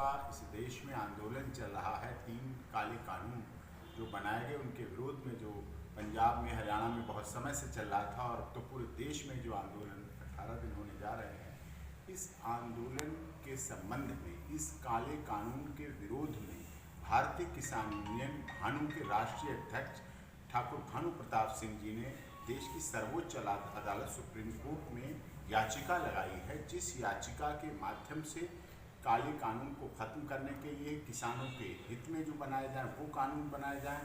का इस देश में आंदोलन चल रहा है। 3 काले कानून जो बनाए गए उनके विरोध में, जो पंजाब में, हरियाणा में बहुत समय से चल रहा था, और तो पूरे देश में जो आंदोलन 18 दिन होने जा रहे हैं, इस आंदोलन के संबंध में, इस काले कानून के विरोध में भारतीय किसान यूनियन भानु के राष्ट्रीय अध्यक्ष ठाकुर भानु प्रताप सिंह जी ने देश की सर्वोच्च अदालत सुप्रीम कोर्ट में याचिका लगाई है, जिस याचिका के माध्यम से काले कानून को ख़त्म करने के लिए किसानों के हित में जो बनाए जाएं वो कानून बनाए जाएं,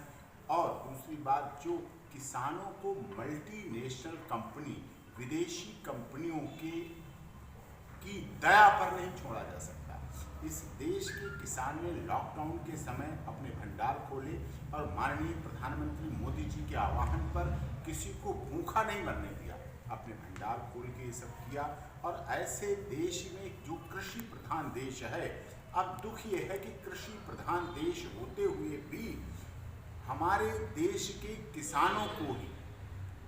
और दूसरी बात, जो किसानों को मल्टीनेशनल कंपनी, विदेशी कंपनियों की दया पर नहीं छोड़ा जा सकता। इस देश के किसान ने लॉकडाउन के समय अपने भंडार खोले और माननीय प्रधानमंत्री मोदी जी के आह्वान पर किसी को भूखा नहीं मरने दिया, अपने भंडार खोल के ये सब किया। और ऐसे देश में, जो कृषि प्रधान देश है, अब दुख ये है कि कृषि प्रधान देश होते हुए भी हमारे देश के किसानों को ही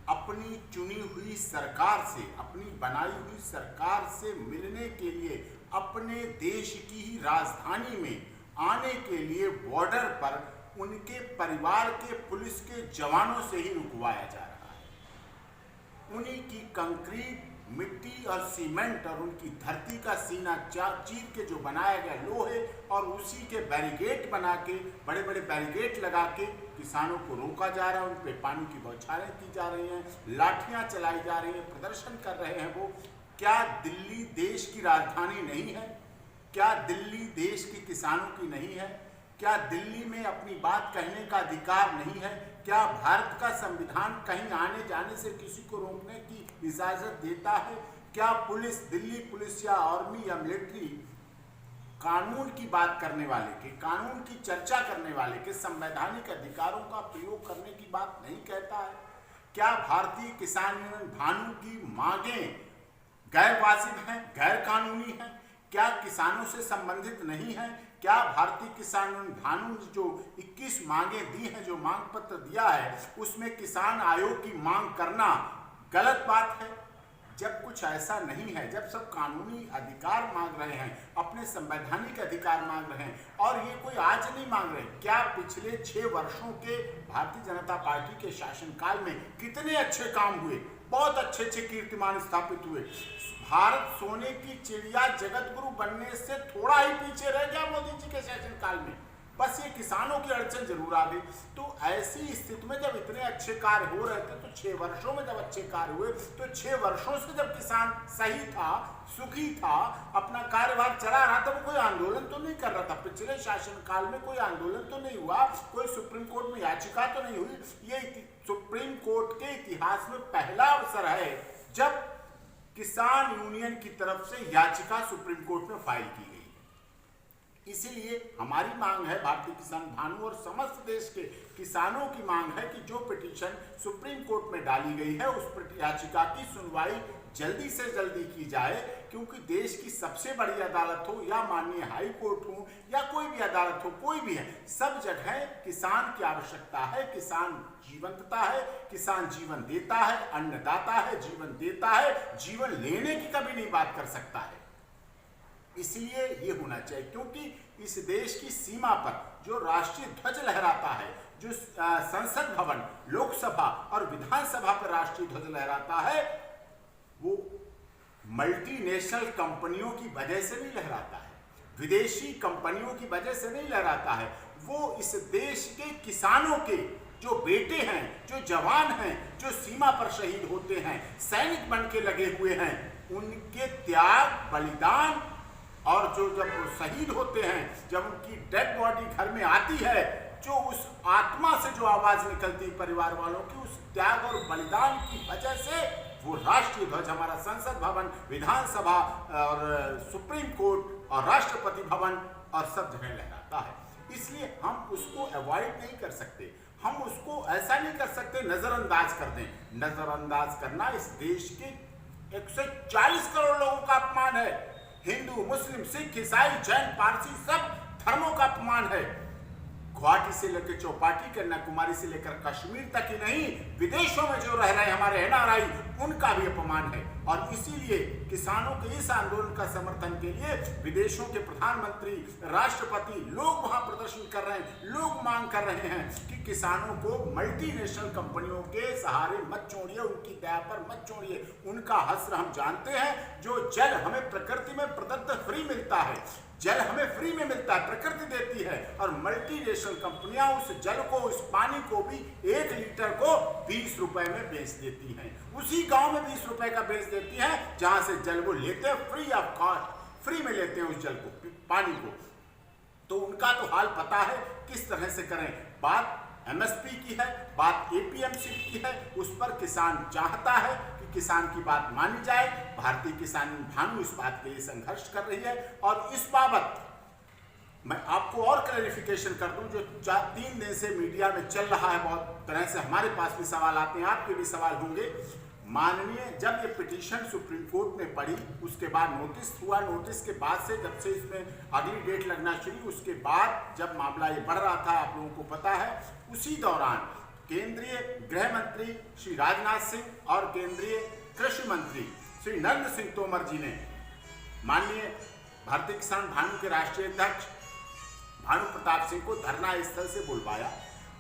अपनी चुनी हुई सरकार से, अपनी बनाई हुई सरकार से मिलने के लिए अपने देश की ही राजधानी में आने के लिए बॉर्डर पर उनके परिवार के पुलिस के जवानों से ही रुकवाया जा रहा है। उन्हीं की कंक्रीट, मिट्टी और सीमेंट और उनकी धरती का सीना चीर के जो बनाया गया लोहे, और उसी के बैरिकेड बना के, बड़े बड़े बैरिकेड लगा के किसानों को रोका जा रहा है, उन पे पानी की बौछारें की जा रही हैं, लाठियां चलाई जा रही हैं, प्रदर्शन कर रहे हैं वो। क्या दिल्ली देश की राजधानी नहीं है? क्या दिल्ली देश के किसानों की नहीं है? क्या दिल्ली में अपनी बात कहने का अधिकार नहीं है? क्या भारत का संविधान कहीं आने जाने से किसी को रोकने की इजाजत देता है? क्या पुलिस, दिल्ली पुलिस या आर्मी या मिलिट्री कानून की बात करने वाले के, कानून की चर्चा करने वाले के संवैधानिक अधिकारों का प्रयोग करने की बात नहीं कहता है? क्या भारतीय किसान यूनियन भानु की मांगें गैर वाजिब हैं, गैर कानूनी हैं? क्या किसानों से संबंधित नहीं है? क्या भारतीय किसान यूनियन भानु ने जो 21 मांगें दी हैं, जो मांग पत्र दिया है, उसमें किसान आयोग की मांग करना गलत बात है? जब कुछ ऐसा नहीं है, जब सब कानूनी अधिकार मांग रहे हैं, अपने संवैधानिक अधिकार मांग रहे हैं, और ये कोई आज नहीं मांग रहे, क्या पिछले 6 वर्षों के भारतीय जनता पार्टी के शासनकाल में कितने अच्छे काम हुए, बहुत अच्छे अच्छे कीर्तिमान स्थापित हुए। भारत सोने की चिड़िया, जगत गुरु बनने से थोड़ा ही पीछे रह गया मोदी जी के शासनकाल में। बस ये किसानों की अड़चन जरूर आ गई। तो ऐसी स्थिति में जब इतने अच्छे कार्य हो रहे थे, तो 6 वर्षों में जब अच्छे कार्य हुए, तो 6 वर्षों से जब किसान सही था, सुखी था, अपना कार्यभार चला रहा था, वो कोई आंदोलन तो नहीं कर रहा था। पिछले शासनकाल में कोई आंदोलन तो नहीं हुआ, कोई सुप्रीम कोर्ट में याचिका तो नहीं हुई। ये सुप्रीम कोर्ट के इतिहास में पहला अवसर है जब किसान यूनियन की तरफ से याचिका सुप्रीम कोर्ट में फाइल की गई। इसीलिए हमारी मांग है, भारतीय किसान भानु और समस्त देश के किसानों की मांग है कि जो पिटीशन सुप्रीम कोर्ट में डाली गई है, उस याचिका की सुनवाई जल्दी से जल्दी की जाए, क्योंकि देश की सबसे बड़ी अदालत हो या माननीय हाई कोर्ट हो या कोई भी अदालत हो, कोई भी है, सब जगह किसान की आवश्यकता है। किसान जीवंतता है, किसान जीवन देता है, अन्नदाता है, जीवन देता है, जीवन लेने की कभी नहीं बात कर सकता है। इसलिए ये होना चाहिए, क्योंकि इस देश की सीमा पर जो राष्ट्रीय ध्वज लहराता है, जो संसद भवन, लोकसभा और विधानसभा पर राष्ट्रीय ध्वज लहराता है, वो मल्टीनेशनल कंपनियों की वजह से नहीं लहराता है, विदेशी कंपनियों की वजह से नहीं लहराता है। वो इस देश के किसानों के जो बेटे हैं, जो जवान हैं, जो सीमा पर शहीद होते हैं, सैनिक बन के लगे हुए हैं, उनके त्याग, बलिदान, और जो जब वो शहीद होते हैं, जब उनकी डेड बॉडी घर में आती है, जो उस आत्मा से जो आवाज निकलती है परिवार वालों की, उस त्याग और बलिदान की वजह से वो राष्ट्रीय ध्वज हमारा संसद भवन, विधानसभा और सुप्रीम कोर्ट और राष्ट्रपति भवन और सब जगह लहराता है। इसलिए हम उसको अवॉइड नहीं कर सकते, हम उसको ऐसा नहीं कर सकते नजरअंदाज कर दें। नजरअंदाज करना इस देश के 140 करोड़ लोगों का अपमान है। हिंदू, मुस्लिम, सिख, ईसाई, जैन, पारसी, सब धर्मों का अपमान है। गुवाहाटी से लेकर चौपाटी, कन्याकुमारी से लेकर कश्मीर तक ही नहीं, विदेशों में जो रह रहे हमारे एनआरआई, उनका भी अपमान है। और इसीलिए किसानों के इस आंदोलन का समर्थन के लिए विदेशों के प्रधानमंत्री, राष्ट्रपति लोग वहां प्रदर्शन कर रहे हैं, लोग मांग कर रहे हैं कि किसानों को मल्टीनेशनल कंपनियों के सहारे मत छोड़िए, उनकी दया पर मत छोड़िए। उनका हश्र हम जानते हैं। जो जल हमें प्रकृति में प्रदत्त फ्री मिलता है, जल हमें फ्री में मिलता है, प्रकृति देती है, और मल्टीनेशनल कंपनियां उस जल को, उस पानी को भी 1 लीटर को 20 रुपए में बेच देती हैं। उसी गांव में 20 रुपए का बेच देती हैं जहां से जल वो लेते हैं, फ्री ऑफ कॉस्ट, फ्री में लेते हैं उस जल को, पानी को। तो उनका तो हाल पता है किस तरह से करें। बात एमएसपी की है, बात एपीएमसी की है, उस पर किसान चाहता है कि किसान की बात मानी जाए। भारतीय किसान भानु इस बात के लिए संघर्ष कर रही है। और इस बाबत मैं आपको और क्लैरिफिकेशन कर दूं, जो 3 दिन से मीडिया में चल रहा है, बहुत तरह से हमारे पास भी सवाल आते हैं, आपके भी सवाल होंगे। माननीय जब ये पिटीशन सुप्रीम कोर्ट में पड़ी, उसके बाद नोटिस हुआ, नोटिस के बाद से जब से इसमें अगली डेट लगना शुरू, उसके बाद जब मामला ये बढ़ रहा था, आप लोगों को पता है, उसी दौरान केंद्रीय गृह मंत्री श्री राजनाथ सिंह और केंद्रीय कृषि मंत्री श्री नरेंद्र सिंह तोमर जी ने माननीय भारतीय किसान भानु के राष्ट्रीय अध्यक्ष भानु प्रताप सिंह को धरना स्थल से बुलवाया।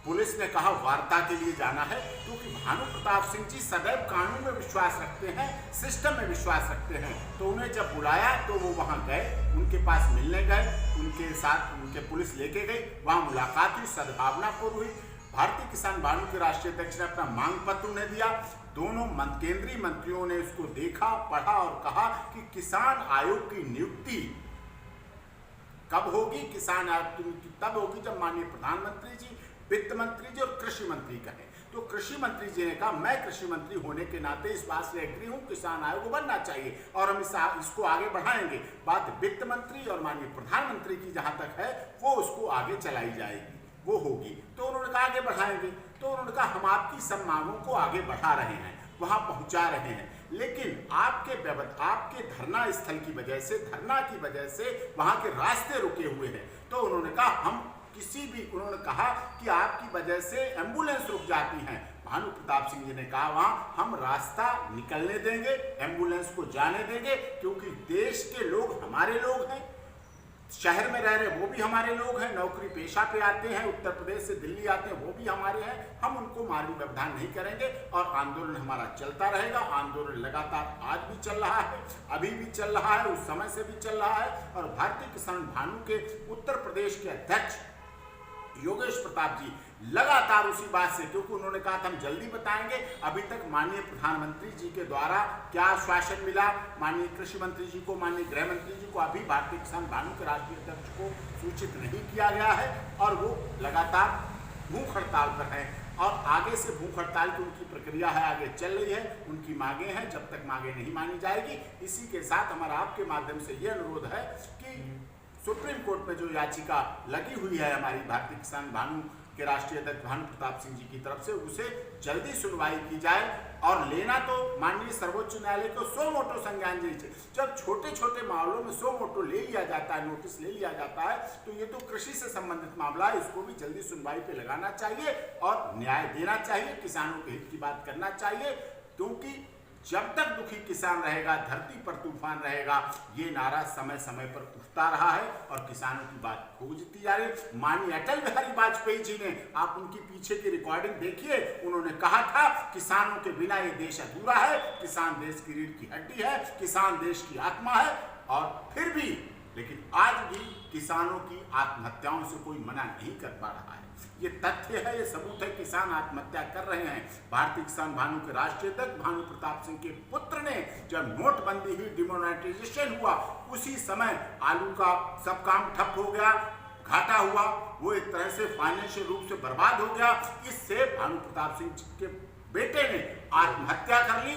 पुलिस ने कहा वार्ता के लिए जाना है, क्योंकि भानु प्रताप सिंह जी सदैव कानून में विश्वास रखते हैं, सिस्टम में विश्वास रखते हैं। तो उन्हें जब बुलाया तो वो वहां गए, उनके पास मिलने गए, उनके साथ उनके पुलिस लेके गई, वहां मुलाकात हुई, सद्भावनापूर्ण हुई। भारतीय किसान भानु के राष्ट्रीय अध्यक्ष ने अपना मांग पत्र उन्हें दिया। दोनों केंद्रीय मंत्रियों ने उसको देखा, पढ़ा और कहा कि किसान आयोग की नियुक्ति कब होगी? किसान आयोग की नियुक्ति तब होगी जब माननीय प्रधानमंत्री जी, वित्त मंत्री जी और कृषि मंत्री कहें। तो कृषि मंत्री जी ने कहा मैं कृषि मंत्री होने के नाते इस बात से एग्री हूं, किसान आयोग बनना चाहिए और हम इसको आगे बढ़ाएंगे। बात वित्त मंत्री और माननीय प्रधानमंत्री की जहां तक है, वो उसको आगे चलाई जाएगी, वो होगी। तो उन्होंने कहा आगे बढ़ाएंगे। तो उन्होंने कहा हम आपकी सब मांगों को आगे बढ़ा रहे हैं, वहां पहुंचा रहे हैं, लेकिन आपके धरना स्थल की वजह से, धरना की वजह से वहां के रास्ते रुके हुए हैं। तो उन्होंने कहा हम उन्होंने कहा कि आपकी वजह से एम्बुलेंस रुक जाती हैं। भानु प्रताप सिंह जी ने कहा वहां हम रास्ता निकलने देंगे, एम्बुलेंस को जाने देंगे, क्योंकि देश के लोग हमारे लोग हैं, शहर में रह रहे वो भी हमारे लोग हैं, नौकरी पेशा पे आते हैं, उत्तर प्रदेश से दिल्ली आते हैं वो भी हमारे हैं, हम उनको मानवीय व्यवधान नहीं करेंगे और आंदोलन हमारा चलता रहेगा। आंदोलन लगातार आज भी चल रहा है, अभी भी चल रहा है, उस समय से भी चल रहा है। और भारतीय किसान भानु के उत्तर प्रदेश के अध्यक्ष योगेश प्रताप जी लगातार उसी बात से, क्योंकि उन्होंने कहा था हम जल्दी बताएंगे, अभी तक माननीय प्रधानमंत्री जी के द्वारा क्या आश्वासन मिला, माननीय कृषि मंत्री जी को, माननीय गृह मंत्री जी को अभी भारतीय किसान भानु के राष्ट्रीय अध्यक्ष को सूचित नहीं किया गया है और वो लगातार भूख हड़ताल पर हैं। और आगे से भूख हड़ताल की उनकी प्रक्रिया है, आगे चल रही है, उनकी मांगे हैं, जब तक मांगे नहीं मानी जाएगी। इसी के साथ हमारा आपके माध्यम से ये अनुरोध है कि सुप्रीम कोर्ट में जो याचिका लगी हुई है हमारी भारतीय किसान भानु के राष्ट्रीय अध्यक्ष भानु प्रताप सिंह जी की तरफ से, उसे जल्दी सुनवाई की जाए और लेना तो माननीय सर्वोच्च न्यायालय को सो मोटो संज्ञान दीजिए। जब छोटे छोटे मामलों में सो मोटो ले लिया जाता है, नोटिस ले लिया जाता है, तो ये तो कृषि से संबंधित मामला है, इसको भी जल्दी सुनवाई पे लगाना चाहिए और न्याय देना चाहिए, किसानों के हित की बात करना चाहिए। क्योंकि जब तक दुखी किसान रहेगा, धरती पर तूफान रहेगा, ये नारा समय समय पर उठता रहा है और किसानों की बात खोजती जा रही। माननीय अटल बिहारी वाजपेयी जी ने, आप उनकी पीछे की रिकॉर्डिंग देखिए, उन्होंने कहा था किसानों के बिना ये देश अधूरा है, किसान देश की रीढ़ की हड्डी है, किसान देश की आत्मा है। और फिर भी, लेकिन आज भी किसानों की आत्महत्याओं से कोई मना नहीं कर पा रहा है। ये तथ्य है, ये सबूत है, किसान आत्महत्या कर रहे हैं। भारतीय किसान भानु के राष्ट्रीय अध्यक्ष भानु प्रताप सिंह के पुत्र ने, जब नोटबंदी हुई, डिमोनेटाइजेशन हुआ, उसी समय आलू का सब काम ठप हो गया, घाटा हुआ, वो एक तरह से फाइनेंशियल रूप से बर्बाद हो गया। इससे भानु प्रताप सिंह के बेटे ने आत्महत्या कर ली,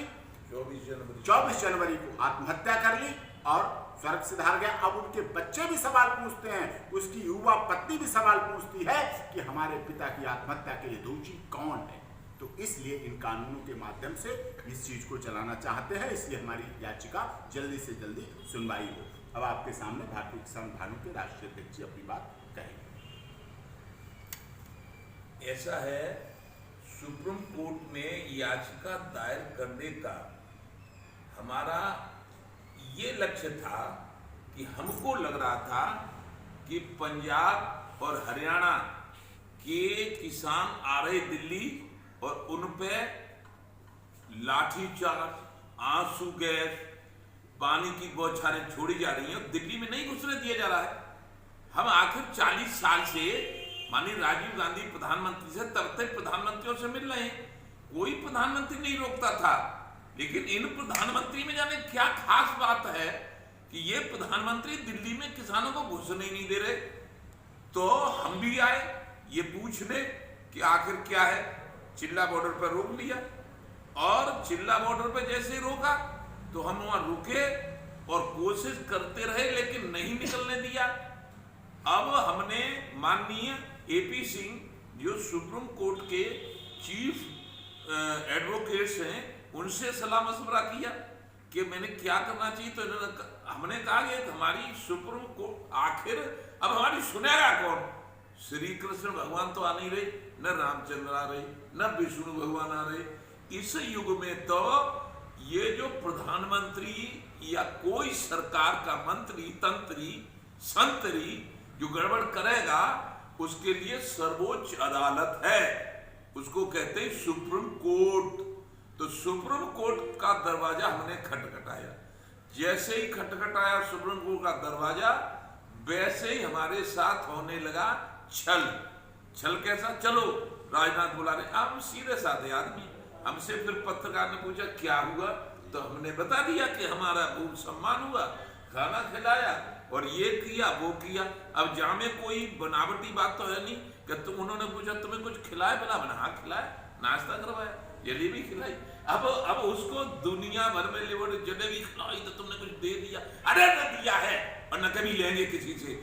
24 जनवरी को आत्महत्या कर ली और स्वर्ग सिधार गया। अब उनके बच्चे भी सवाल पूछते हैं, उसकी युवा पत्नी भी सवाल पूछती है कि हमारे पिता की आत्महत्या के लिए दोषी कौन है। तो इसलिए इन कानूनों के माध्यम से इस चीज को चलाना चाहते हैं, इसलिए हमारी याचिका जल्दी से जल्दी सुनवाई हो। अब आपके सामने भारतीय किसान भानु के राष्ट्रीय अध्यक्ष अपनी बात कहेंगे। ऐसा है, सुप्रीम कोर्ट में याचिका दायर करने का हमारा ये लक्ष्य था कि हमको लग रहा था कि पंजाब और हरियाणा के किसान आ रहे दिल्ली और उन पे लाठीचार्ज, आंसू गैस, पानी की बौछारें छोड़ी जा रही हैं, दिल्ली में नहीं घुसने दिया जा रहा है। हम आखिर 40 साल से माननीय राजीव गांधी प्रधानमंत्री से तब तक प्रधानमंत्रियों से मिल रहे हैं, कोई प्रधानमंत्री नहीं रोकता था। लेकिन इन प्रधानमंत्री में जाने क्या खास बात है कि ये प्रधानमंत्री दिल्ली में किसानों को घुसने ही नहीं दे रहे। तो हम भी आए ये पूछने कि आखिर क्या है। चिल्ला बॉर्डर पर रोक लिया और चिल्ला बॉर्डर पर जैसे ही रोका तो हम वहां रुके और कोशिश करते रहे लेकिन नहीं निकलने दिया। अब हमने माननीय एपी सिंह जो सुप्रीम कोर्ट के चीफ एडवोकेट्स हैं उनसे सलाह मशवरा किया कि मैंने क्या करना चाहिए। तो हमने कहा कि हमारी सुप्रीम कोर्ट आखिर अब हमारी सुनेगा कौन। श्री कृष्ण भगवान तो आ नहीं रहे, न रामचंद्र आ रहे, न विष्णु भगवान आ रहे। इस युग में तो ये जो प्रधानमंत्री या कोई सरकार का मंत्री तंत्री संतरी जो गड़बड़ करेगा उसके लिए सर्वोच्च अदालत है, उसको कहते हैं सुप्रीम कोर्ट। तो सुप्रीम कोर्ट का दरवाजा हमने खटखटाया। जैसे ही खटखटाया सुप्रीम कोर्ट का दरवाजा, वैसे ही हमारे साथ होने लगा छल। छल कैसा? चलो राजनाथ बुला रहे, हम सीधे साधे आदमी। हमसे फिर पत्रकार ने पूछा क्या हुआ, तो हमने बता दिया कि हमारा बहुत सम्मान हुआ, खाना खिलाया और ये किया वो किया। अब जहाँ में कोई बनावटी बात तो है नहीं कि तुम, उन्होंने पूछा तुम्हें कुछ खिलाया? बना बना हाँ खिलाया, नाश्ता करवाया, जलेबी खिलाई। अब उसको दुनिया भर में जलेबी खिलाई तो तुमने कुछ दे दिया। अरे न दिया है और न कभी लेंगे किसी से।